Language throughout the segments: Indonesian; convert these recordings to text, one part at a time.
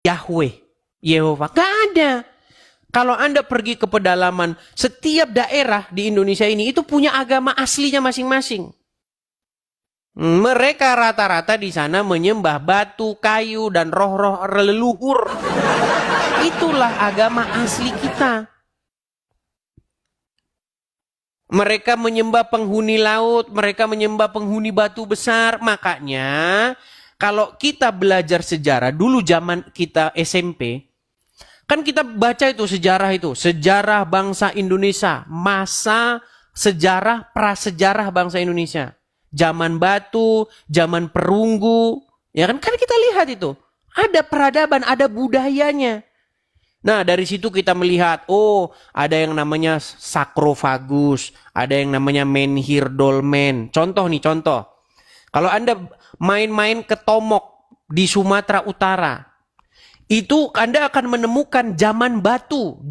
Yahweh, Yehova. Gak ada. Kalau Anda pergi ke pedalaman, setiap daerah di Indonesia ini itu punya agama aslinya masing-masing. Mereka rata-rata di sana menyembah batu, kayu, dan roh-roh leluhur. Itulah agama asli kita. Mereka menyembah penghuni laut, mereka menyembah penghuni batu besar. Makanya kalau kita belajar sejarah, dulu zaman kita SMP, kan kita baca itu, sejarah bangsa Indonesia, masa sejarah, prasejarah bangsa Indonesia. Zaman batu, zaman perunggu, ya kan kita lihat itu. Ada peradaban, ada budayanya. Nah, dari situ kita melihat, oh, ada yang namanya sakrofagus, ada yang namanya menhir dolmen. Contoh. Kalau Anda main-main ke Tomok di Sumatera Utara, itu Anda akan menemukan zaman batu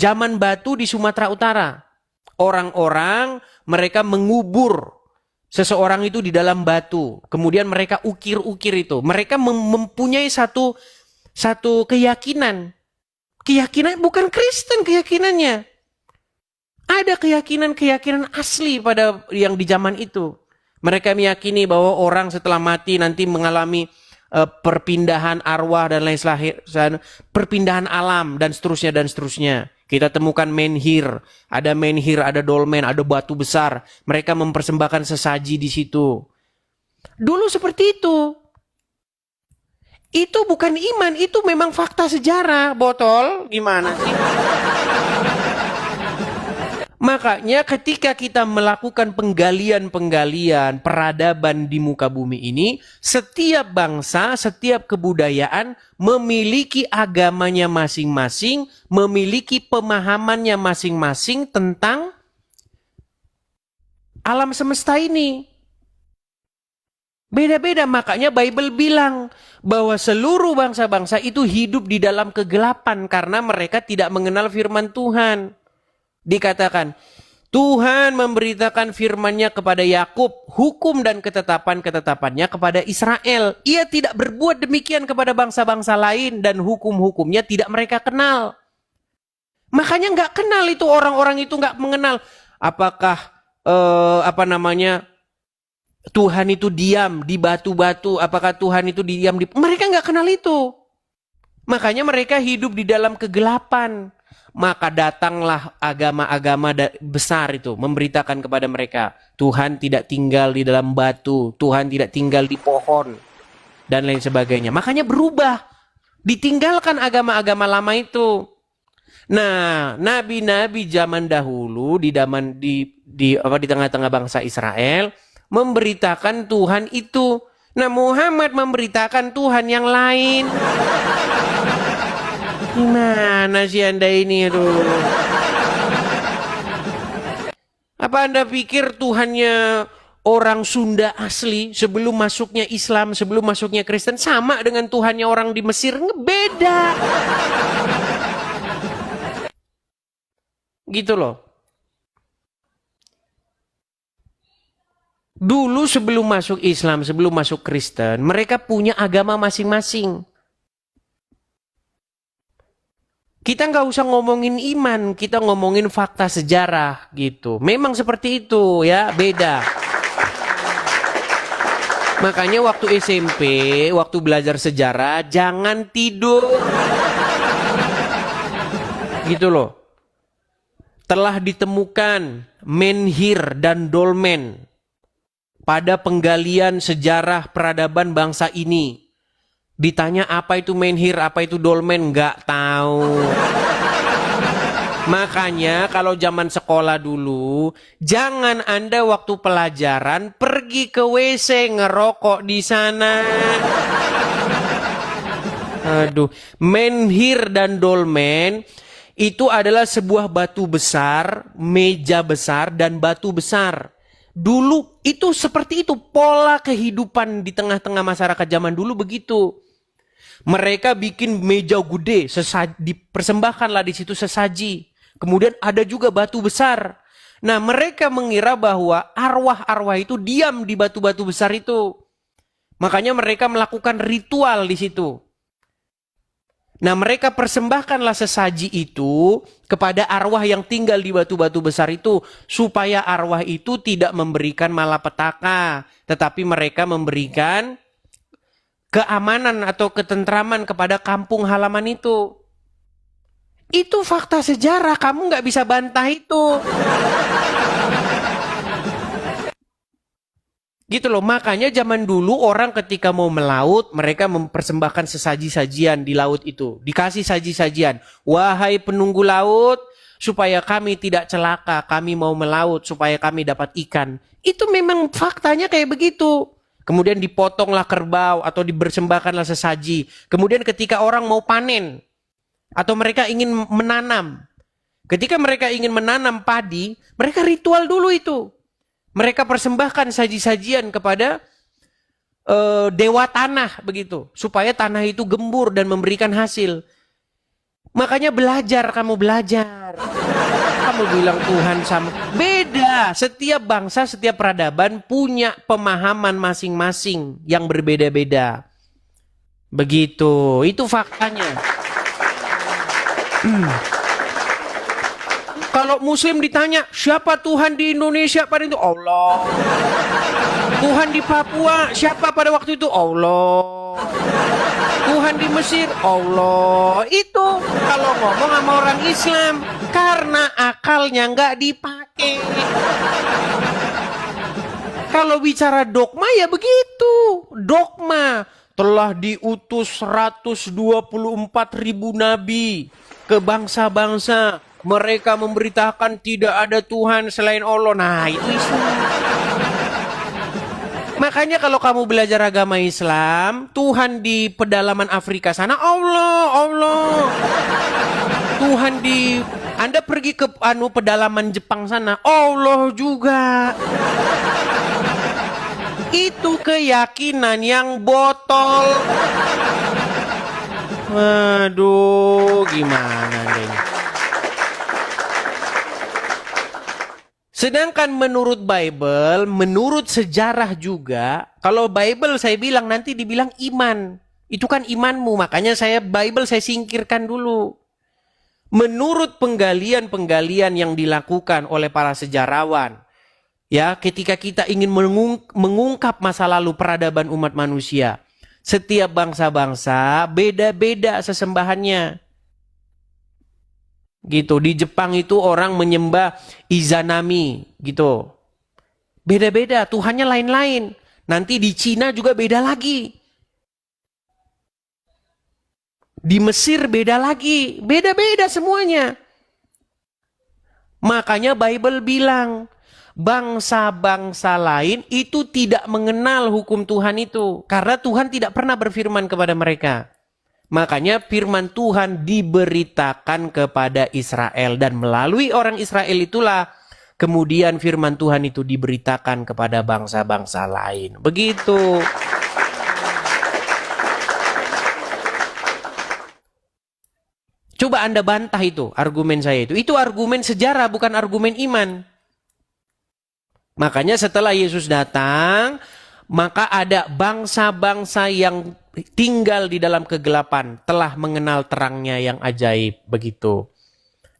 di Sumatera Utara. Orang-orang mereka mengubur seseorang itu di dalam batu. Kemudian mereka ukir-ukir itu. Mereka mempunyai satu keyakinan. Keyakinan bukan Kristen keyakinannya. Ada keyakinan asli pada yang di zaman itu. Mereka meyakini bahwa orang setelah mati nanti mengalami perpindahan arwah dan lain sebagainya, perpindahan alam dan seterusnya. Kita temukan menhir, ada dolmen, ada batu besar. Mereka mempersembahkan sesaji di situ. Dulu seperti itu. Itu bukan iman, itu memang fakta sejarah, botol. Gimana sih? Makanya ketika kita melakukan penggalian peradaban di muka bumi ini, setiap bangsa, setiap kebudayaan memiliki agamanya masing-masing, memiliki pemahamannya masing-masing tentang alam semesta ini. Beda-beda, makanya Bible bilang bahwa seluruh bangsa-bangsa itu hidup di dalam kegelapan karena mereka tidak mengenal firman Tuhan. Dikatakan, Tuhan memberitakan firman-Nya kepada Yakub, hukum dan ketetapan-ketetapannya kepada Israel. Ia tidak berbuat demikian kepada bangsa-bangsa lain dan hukum-hukumnya tidak mereka kenal. Makanya nggak kenal itu, orang-orang itu nggak mengenal apakah Tuhan itu diam di batu-batu, apakah Tuhan itu diam di... Mereka nggak kenal itu. Makanya mereka hidup di dalam kegelapan. Maka datanglah agama-agama besar itu memberitakan kepada mereka, Tuhan tidak tinggal di dalam batu, Tuhan tidak tinggal di pohon, dan lain sebagainya. Makanya berubah. Ditinggalkan agama-agama lama itu. Nah, nabi-nabi zaman dahulu di tengah-tengah bangsa Israel memberitakan Tuhan itu. Nah, Muhammad memberitakan Tuhan yang lain. Gimana sih Anda ini, aduh. Apa Anda pikir Tuhannya orang Sunda asli sebelum masuknya Islam, sebelum masuknya Kristen sama dengan Tuhannya orang di Mesir? Beda. Gitu loh. Dulu sebelum masuk Islam, sebelum masuk Kristen, mereka punya agama masing-masing. Kita nggak usah ngomongin iman, kita ngomongin fakta sejarah gitu. Memang seperti itu ya, beda. Makanya waktu SMP, waktu belajar sejarah, jangan tidur. Gitu loh. Telah ditemukan menhir dan dolmen pada penggalian sejarah peradaban bangsa ini. Ditanya apa itu menhir, apa itu dolmen, nggak tahu. Makanya kalau zaman sekolah dulu, jangan Anda waktu pelajaran pergi ke WC ngerokok di sana. Aduh, menhir dan dolmen itu adalah sebuah batu besar, meja besar, dan batu besar. Dulu itu seperti itu, pola kehidupan di tengah-tengah masyarakat zaman dulu begitu. Mereka bikin meja gede, dipersembahkanlah di situ sesaji. Kemudian ada juga batu besar. Nah, mereka mengira bahwa arwah-arwah itu diam di batu-batu besar itu. Makanya mereka melakukan ritual di situ. Nah, mereka persembahkanlah sesaji itu kepada arwah yang tinggal di batu-batu besar itu, supaya arwah itu tidak memberikan malapetaka, tetapi mereka memberikan keamanan atau ketentraman kepada kampung halaman itu. Itu fakta sejarah, kamu nggak bisa bantah itu. Gitu loh, makanya zaman dulu orang ketika mau melaut, mereka mempersembahkan sesaji-sajian di laut itu. Dikasih saji-sajian. Wahai penunggu laut, supaya kami tidak celaka, kami mau melaut, supaya kami dapat ikan. Itu memang faktanya kayak begitu. Kemudian dipotonglah kerbau atau dipersembahkanlah sesaji. Kemudian ketika orang mau panen, atau mereka ingin menanam. Ketika mereka ingin menanam padi, mereka ritual dulu itu. Mereka persembahkan saji-sajian kepada dewa tanah begitu, supaya tanah itu gembur dan memberikan hasil. Makanya belajar, kamu belajar. Kamu bilang Tuhan sama. Beda, setiap bangsa, setiap peradaban punya pemahaman masing-masing yang berbeda-beda. Begitu, itu faktanya. Kalau Muslim ditanya, siapa Tuhan di Indonesia pada itu? Allah. Tuhan di Papua, siapa pada waktu itu? Allah. Tuhan di Mesir, Allah. Itu kalau ngomong sama orang Islam, karena akalnya nggak dipakai. Kalau bicara dogma ya begitu. Dogma telah diutus 124.000 nabi ke bangsa-bangsa. Mereka memberitakan tidak ada Tuhan selain Allah. Nah, itu Islam. Makanya kalau kamu belajar agama Islam, Tuhan di pedalaman Afrika sana, Allah. Tuhan di... Anda pergi ke pedalaman Jepang sana, Allah juga. Itu keyakinan yang botol. Aduh, gimana deh. Sedangkan menurut Bible, menurut sejarah juga, kalau Bible saya bilang nanti dibilang iman. Itu kan imanmu, makanya Bible saya singkirkan dulu. Menurut penggalian-penggalian yang dilakukan oleh para sejarawan, ya, ketika kita ingin mengungkap masa lalu peradaban umat manusia, setiap bangsa-bangsa beda-beda sesembahannya. Gitu, di Jepang itu orang menyembah Izanami gitu. Beda-beda, Tuhannya lain-lain. Nanti di Cina juga beda lagi. Di Mesir beda lagi, beda-beda semuanya. Makanya Bible bilang, bangsa-bangsa lain itu tidak mengenal hukum Tuhan itu. Karena Tuhan tidak pernah berfirman kepada mereka. Makanya firman Tuhan diberitakan kepada Israel. Dan melalui orang Israel itulah kemudian firman Tuhan itu diberitakan kepada bangsa-bangsa lain. Begitu. Coba Anda bantah itu, argumen saya itu. Itu argumen sejarah, bukan argumen iman. Makanya setelah Yesus datang, maka ada bangsa-bangsa yang tinggal di dalam kegelapan telah mengenal terangnya yang ajaib. Begitu.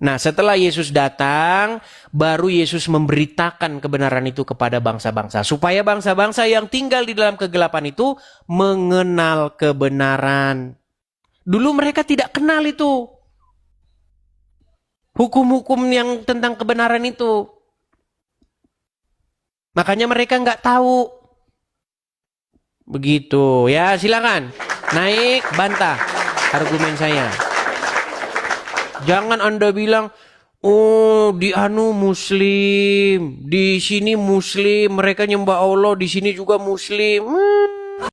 Nah, setelah Yesus datang, baru Yesus memberitakan kebenaran itu kepada bangsa-bangsa. Supaya bangsa-bangsa yang tinggal di dalam kegelapan itu mengenal kebenaran. Dulu mereka tidak kenal itu. Hukum-hukum yang tentang kebenaran itu. Makanya mereka nggak tahu. Begitu. Ya, silakan. Naik, bantah argumen saya. Jangan Anda bilang, oh, di Muslim, di sini Muslim, mereka nyembah Allah, di sini juga Muslim.